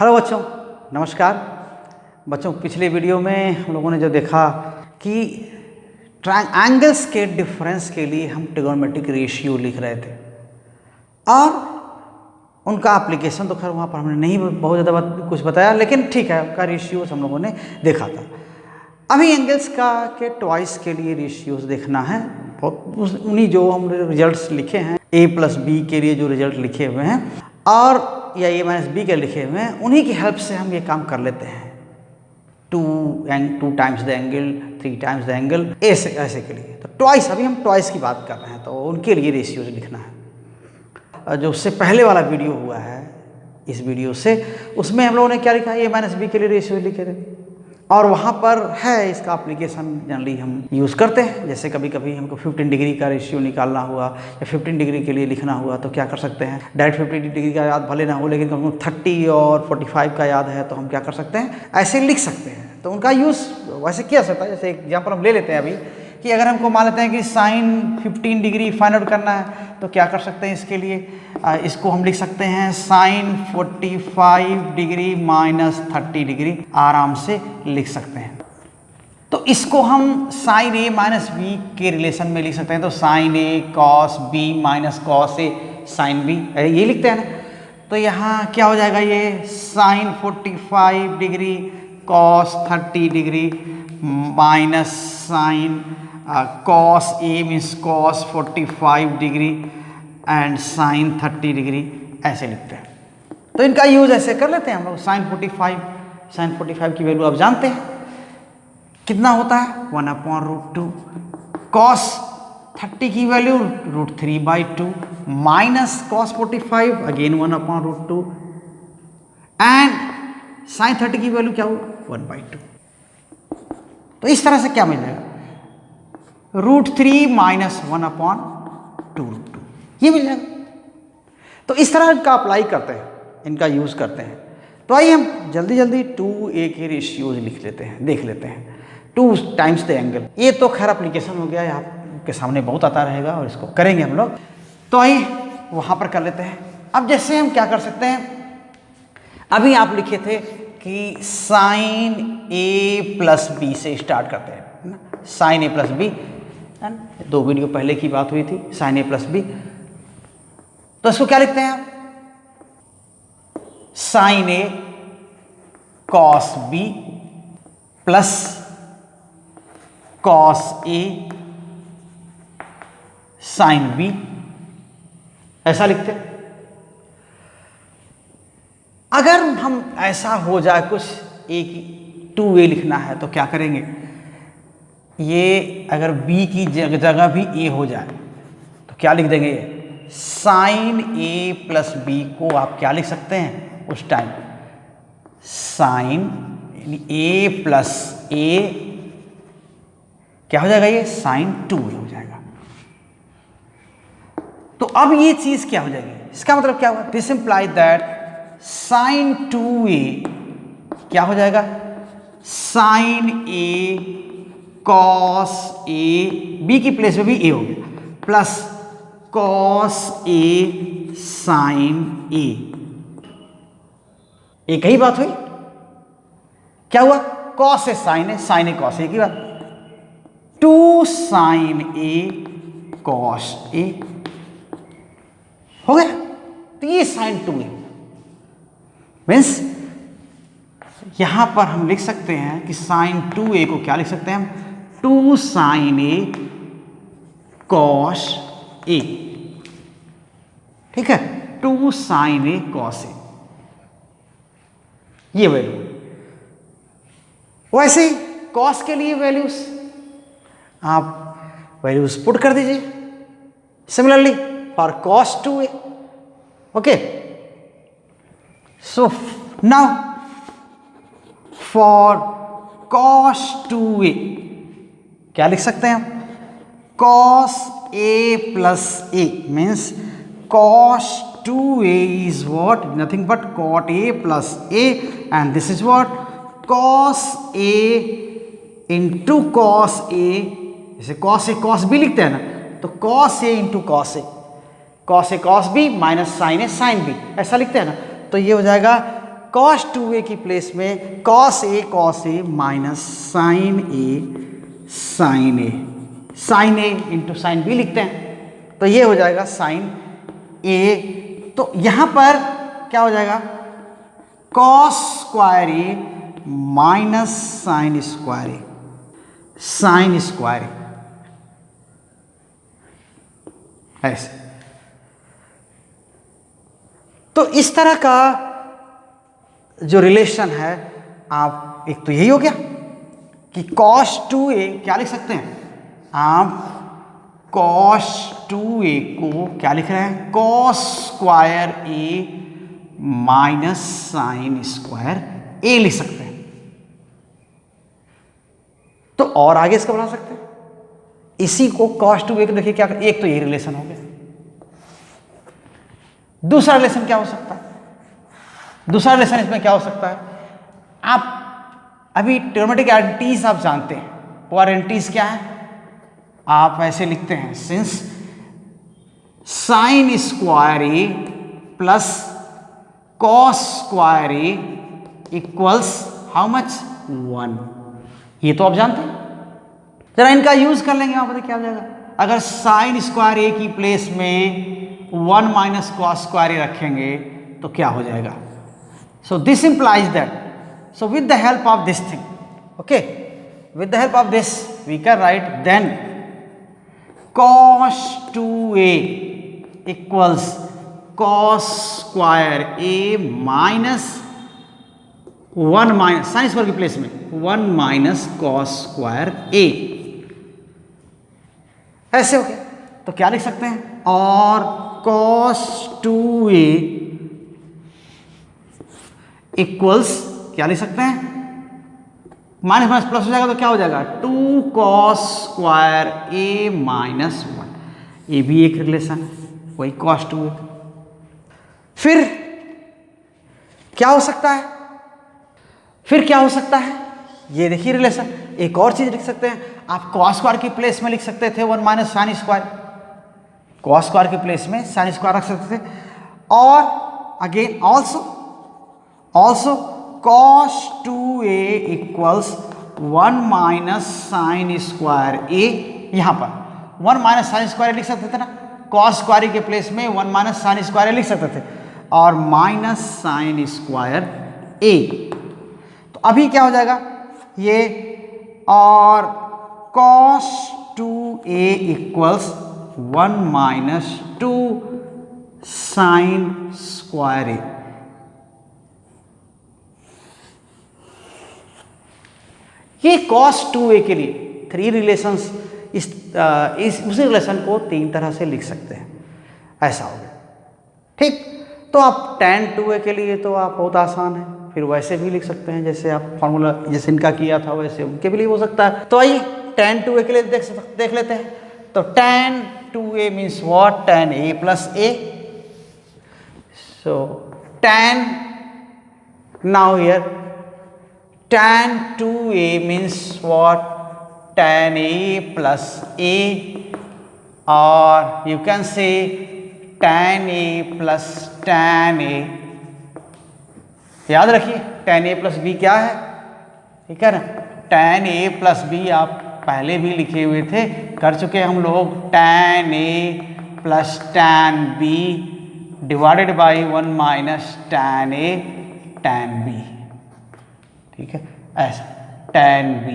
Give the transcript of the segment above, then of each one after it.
Hello बच्चों, नमस्कार। बच्चों, पिछले वीडियो में हम लोगों ने जो देखा कि एंगल्स के डिफरेंस के लिए हम ट्रिगोनोमेट्रिक रेशियो लिख रहे थे और उनका एप्लीकेशन तो खैर वहाँ पर हमने नहीं बहुत ज़्यादा कुछ बताया, लेकिन ठीक है, उनका रेशियोज हम लोगों ने देखा था। अभी एंगल्स का के ट्वाइस के लिए रेशियोज देखना है। बहुत उन्हीं जो हम रिजल्ट्स लिखे हैं a+b के लिए जो रिजल्ट लिखे हुए हैं और या a-b के लिखे हुए हैं, उन्हीं की हेल्प से हम ये काम कर लेते हैं। 2 times the angle, 3 times the angle, ऐसे के लिए। तो ट्वाइस, अभी हम ट्वाइस की बात कर रहे हैं, तो उनके लिए रेशियोज लिखना है। जो उससे पहले वाला वीडियो हुआ है इस वीडियो से, उसमें हम लोगों ने क्या लिखा है, a-b के लिए रेशियो लिखे थे और वहाँ पर है इसका एप्लीकेशन जनरली हम यूज़ करते हैं। जैसे कभी कभी हमको 15 डिग्री का रेशियो निकालना हुआ या 15 डिग्री के लिए लिखना हुआ तो क्या कर सकते हैं, डायरेक्ट 15 डिग्री का याद भले ना हो, लेकिन हमको 30 और 45 का याद है तो हम क्या कर सकते हैं, ऐसे लिख सकते हैं। तो उनका यूज़ वैसे किया सकता है। जैसे एग्जाम्पल हम ले लेते हैं अभी कि अगर हमको मान लेते हैं कि साइन 15 डिग्री फाइंड आउट करना है तो क्या कर सकते हैं, इसके लिए इसको हम लिख सकते हैं साइन 45 डिग्री माइनस 30 डिग्री, आराम से लिख सकते हैं। तो इसको हम साइन ए माइनस बी के रिलेशन में लिख सकते हैं। तो sign A cos B minus cos A sine B, ये लिखते हैं ना। तो यहाँ क्या हो जाएगा, ये sine 45 degree cos 30 degree minus sine cos A means cos 45 degree and sine 30 degree, ऐसे लिखते हैं। तो इनका यूज ऐसे कर लेते हैं हम लोग। साइन 45 की वैल्यू आप जानते हैं कितना होता है, 1/√2। कॉस 30 की value √3/2 minus cos 45 again 1/√2 and sine 30 की वैल्यू क्या हो, 1/2। तो इस तरह से क्या मिल जाएगा, √3 माइनस 1/√2, ये मिल जाएगा। तो इस तरह इनका अप्लाई करते हैं, इनका यूज़ करते हैं। तो आइए हम जल्दी जल्दी 2a के रेशियोज लिख लेते हैं, देख लेते हैं। 2 टाइम्स द एंगल, ये तो खैर एप्लीकेशन हो गया, आपके सामने बहुत आता रहेगा और इसको करेंगे हम लोग। तो आइए वहाँ पर कर लेते हैं। अब जैसे हम क्या कर सकते हैं, अभी आप लिखे थे कि साइन a+b से स्टार्ट करते हैं, साइन a+b, 2 वीडियो पहले की बात हुई थी, साइन a+b। तो इसको क्या लिखते हैं आप, sine a cos b plus cos a sine b, ऐसा लिखते हैं। अगर हम ऐसा हो जाए कुछ a की 2a लिखना है तो क्या करेंगे, ये अगर b की जगह भी a हो जाए तो क्या लिख देंगे, साइन a+b को आप क्या लिख सकते हैं उस टाइम, साइन a+a क्या हो जाएगा, ये साइन 2a हो जाएगा। तो अब ये चीज क्या हो जाएगी, इसका मतलब क्या हुआ, this imply that sine 2a क्या हो जाएगा, sine a cos a, b की प्लेस में भी a हो गया, plus cos a sine a, एक ही बात हुई। क्या हुआ, cos A sine A, sine A cos A की बात, 2 साइन a कॉस a हो गया। तो ये साइन 2a मीन्स यहां पर हम लिख सकते हैं कि साइन 2a को क्या लिख सकते हैं हम, 2 साइन a कॉस a, ठीक है, 2 साइन a कॉस a, ये वैल्यू। वैसे ही कॉस के लिए वैल्यूज आप वैल्यूज पुट कर दीजिए, similarly for cos 2a। Okay, so now for cos 2a क्या लिख सकते हैं हम, cos a+a means cos 2a is what, nothing but cot a+a and this is what, cos a into cos a, जैसे cos a cos b लिखते हैं ना, तो cos a into cos a cos b minus sine A sine B, ऐसा लिखते हैं ना। तो ये हो जाएगा cos 2a की प्लेस में cos a minus sin a into sine b लिखते हैं, तो ये हो जाएगा sin a। तो यहां पर क्या हो जाएगा, cos square a minus sin square a, ऐसे। तो इस तरह का जो रिलेशन है, आप एक तो यही हो गया कि cos 2a क्या लिख सकते हैं, आप cos 2a को क्या लिख रहे हैं, cos square a minus sin square a लिख सकते हैं। तो और आगे इसका बना सकते हैं, इसी को cos 2a को देखिए क्या, एक तो ये रिलेशन हो गया। दूसरा रिलेशन क्या हो सकता है, दूसरा रिलेशन इसमें क्या हो सकता है, आप अभी ट्रिग्नोमेट्रिक आइडेंटिटीज आप जानते हैं, वो आइडेंटिटीज क्या है, आप ऐसे लिखते हैं, since sin square a plus cos square a equals how much 1, ये तो आप जानते हैं। जरा इनका यूज कर लेंगे, वहां पर क्या हो जाएगा, अगर sin स्क्वायर a की प्लेस में 1 माइनस cos स्क्वायर a रखेंगे तो क्या हो जाएगा। So this implies that, so with the help of this thing, okay, with the help of this we can write then cos 2a equals cos square a minus 1 minus sin square की place में 1 minus cos square a, ऐसे हो गया। तो क्या लिख सकते हैं, और cos 2a इक्वल्स क्या लिख सकते हैं, माइनस माइनस प्लस हो जाएगा तो क्या हो जाएगा, 2 cos स्क्वायर a माइनस 1, ये भी एक रिलेशन है, वही cos 2a। फिर क्या हो सकता है, फिर क्या हो सकता है, ये देखिए रिलेशन। एक और चीज लिख सकते हैं, आप cos स्क्वायर की प्लेस में लिख सकते थे 1 minus sin square, cos square की प्लेस में sin स्क्वायर रख सकते थे, और again also cos 2a equals 1 minus sin square a, यहां पर 1 माइनस sin स्क्वायर लिख सकते थे ना, cos स्क्वायर के प्लेस में 1 माइनस sin स्क्वायर लिख सकते थे, और माइनस sin स्क्वायर a। तो अभी क्या हो जाएगा ये, और cos 2a equals 1 minus 2 sin square a। ये cos 2a के लिए थ्री रिलेशंस, उसी रिलेशन को तीन तरह से लिख सकते हैं, ऐसा हो गया, ठीक। तो आप tan 2a के लिए तो आप बहुत आसान है, फिर वैसे भी लिख सकते हैं, जैसे आप फॉर्मूला जैसे इनका किया था वैसे उनके भी लिए हो सकता है। तो आइए tan 2a के लिए देख लेते हैं। तो tan 2a means what, tan a plus a। So tan, now here tan 2a means what, tan a plus a, or you can say tan a plus tan a। याद रखिए tan a plus b क्या है, ठीक है ना, tan a plus b आप पहले भी लिखे हुए थे, कर चुके हैं हम लोग, tan a plus tan b divided by 1 minus tan a tan b, ठीक है, ऐसा tan b,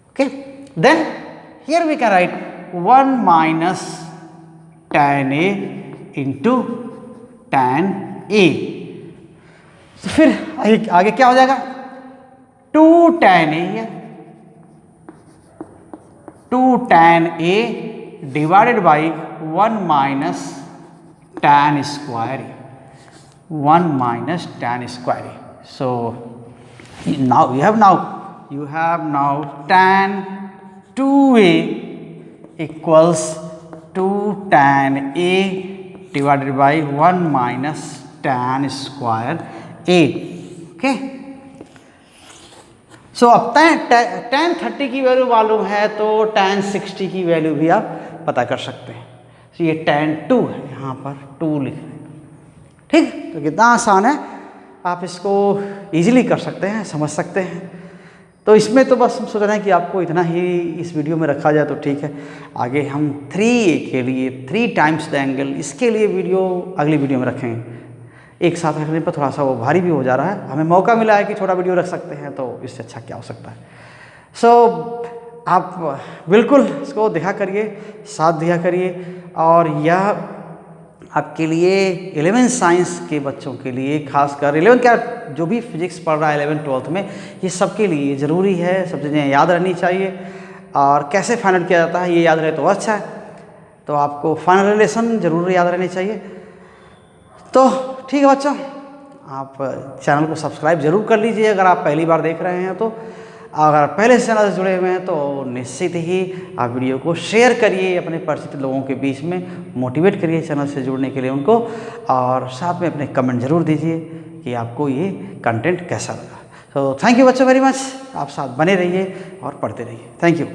okay. Then here we can write 1 minus tan a into tan a। तो फिर आगे क्या हो जाएगा, 2 tan a है, 2 tan a divided by 1 minus tan square a, 1 minus tan square a। So now you have now tan 2a equals 2 tan a divided by 1 minus tan square a, okay। So अब tan 30 की value मालूम है तो tan 60 की value भी आप पता कर सकते हैं। तो ये tan 2 है, यहाँ पर 2 लिख रहे हैं, ठीक, तो कितना आसान है, आप इसको ईजिली कर सकते हैं, समझ सकते हैं। तो इसमें तो बस हम सोच रहे हैं कि आपको इतना ही इस वीडियो में रखा जाए तो ठीक है। आगे हम 3A के लिए 3 टाइम्स द एंगल, इसके लिए वीडियो अगली वीडियो में रखेंगे। एक साथ रखने पर थोड़ा सा वो भारी भी हो जा रहा है, हमें मौका मिला है कि छोटा वीडियो रख सकते हैं, तो इससे अच्छा क्या हो सकता है। सो आप बिल्कुल इसको देखा करिए, साथ दिया करिए। और यह आपके लिए 11th साइंस के बच्चों के लिए, खासकर 11th क्या जो भी फिजिक्स पढ़ रहा है 11th 12th में, ये सबके लिए ज़रूरी है। सब चीज़ें याद रहनी चाहिए, और कैसे फाइंड आउट किया जाता है ये याद रहे तो अच्छा है। तो आपको फाइनल रिलेशन ज़रूर याद रहनी चाहिए। तो ठीक है बच्चों, आप चैनल को सब्सक्राइब ज़रूर कर लीजिए अगर आप पहली बार देख रहे हैं तो। अगर पहले से चैनल से जुड़े हुए हैं तो निश्चित ही आप वीडियो को शेयर करिए अपने परिचित लोगों के बीच में, मोटिवेट करिए चैनल से जुड़ने के लिए उनको, और साथ में अपने कमेंट ज़रूर दीजिए कि आपको ये कंटेंट कैसा लगा। तो थैंक यू बच्चों वेरी मच, आप साथ बने रहिए और पढ़ते रहिए। Thank you.